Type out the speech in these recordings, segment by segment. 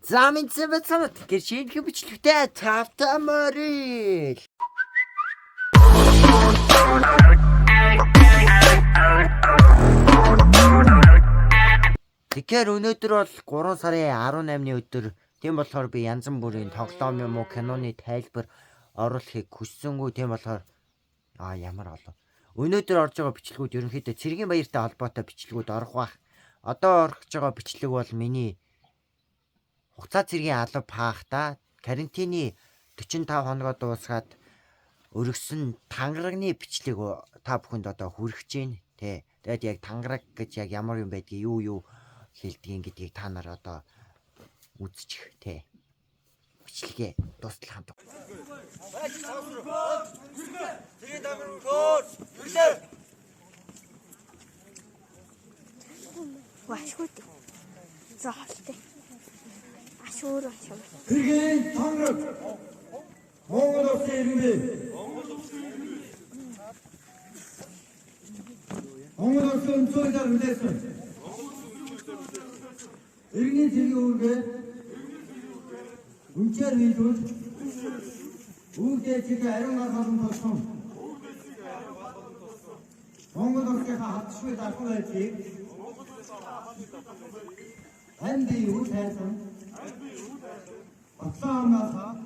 За мэдсэн байцгаана. Тэгэхээр шинэхэн бичлэгтэй тавтай морил. Тэгэхээр өнөөдөр бол 3 сарын 18-ны өдөр. Тийм болохоор би янз бүрийн тоглоом юм уу, киноны тайлбар оруулахыг хүссэнгүй. Тийм болохоор ямар олон. Өнөөдөр орж байгаа бичлэгүүд ерөнхийдөө цэргийн баяртай холбоотой бичлэгүүд орох бах. Одоо орох гэж байгаа бичлэг бол миний хугацаа цэргийн алба хаахта карантины 45 хоногоо дуусгаад өргөсөн тангарагны бичлэг та бүхэнд одоо хүрэж байна. Тэгээд яг тангараг гэж яг ямар юм байдгийг юу хэлдгийг гэдгийг та нар одоо үзчих те. Бичлэгээ дуустал хамт. Ашгүй. Заахалтай. Ашуур ашгүй. Тэргийн тангараг Монгол улсын иргэнээ. Монгол улсын өнцгөөсөөр хүлээсэн. Иргэний цэргийн үүргээ үнчээр хийлгүүл үүргээ чигээ ариун гаргалан болсон. Монгол улсын хатшгүй дархан байдлыг Анди юу тайсан? Атлаамаса.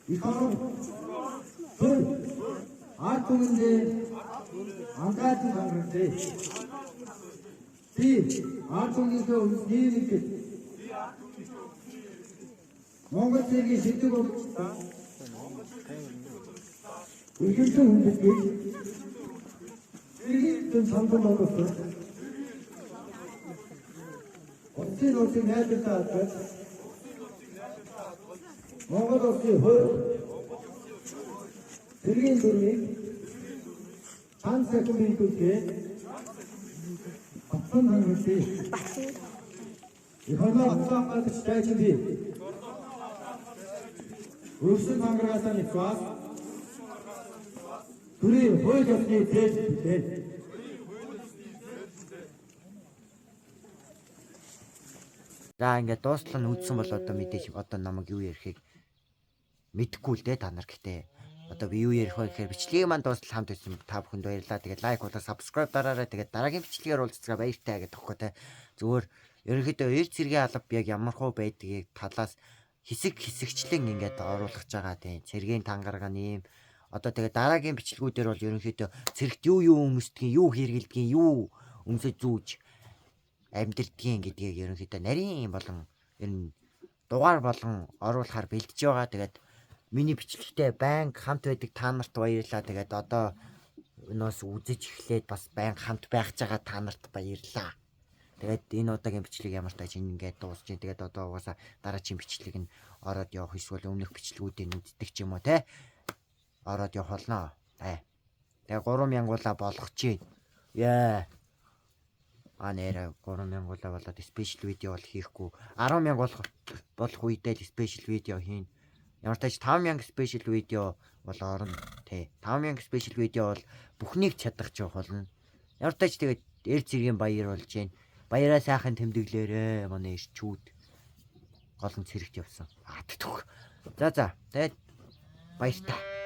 Ихаров. Түр. Атумдэ. Ангаат хангалтэ. Ти атумдэ үнснийг. Монгол цэргийн сэдв болчихсон. Иргэнтэн хүндэтгэл. Иргэнтэн самбар болгосон. Отын улсын найдвартай албад Монгол улсын хууль цэргийн дүрмийг цаан секундын төлөө батсан хангалтыг ихэнх батсан стайчд Руссын тангараасаа нэвчээс түрийн хууль ёсны тэлбэр За ингээд дуустал нь үзсэн бол одоо мэдээж одоо намайг юу ярихыг мэдэхгүй л дээ та нар. Гэхдээ одоо би юу ярих вэ гэхээр бичлэгийг маань дуустал хамт үзсэн та бүхэнд баярлалаа. Тэгээд лайк болоо subscribe дараарай. Тэгээд дараагийн бичлэгээр уулзцгаа баяртай гэдэг тоххой те. Зүгээр ерөнхийдөө эр цэргийн алба яг ямар хөө байдгийг талаас хэсэгчлэн ингээд оруулах гэж байгаа тийм. Цэргийн тангарагны юм. Одоо тэгээд дараагийн бичлэгүүдээр бол ерөнхийдөө цэрэгт юу өмсдгийг, юу хэрэгэлдгийг, юу өмсөж зүүж амьдрдгийн гэдгийг ерөнхийдөө нарийн болон энэ дугаар болгон оруулахаар бэлдэж байгаа. Тэгээд миний бичлэгтэй байнга хамт байдаг та нарт баярлалаа. Тэгээд одоо өнөөс үзэж эхлээд бас байнга хамт байх гэж байгаа та нарт баярлалаа. Тэгээд энэ удаагийн бичлэг ямар тааж ингээд дуусч. Тэгээд одоо угаасаа дараагийн бичлэг нь ороод явах эсвэл өмнөх бичлэгүүдийн үздэг ч юм уу те. Ороод явах болно. Тэгээд 3000 гуулаа болгоч. Яа. Нэрэ 3000 гуулаа болоод спешиал видео бол хийхгүй. 10,000 болох үедээ л спешиал видео хийн. Ямар тааж 5,000 спешиал видео бол орно тий. 5,000 спешиал видео бол бүхнийг чадах ч болно. Ямар тааж тэгээд эр цэргийн баяр болж гин. Баяраа сайхан тэмдэглээрээ манай ирчүүд голон цэрэгт явсан. За. Тэгээд баяртай.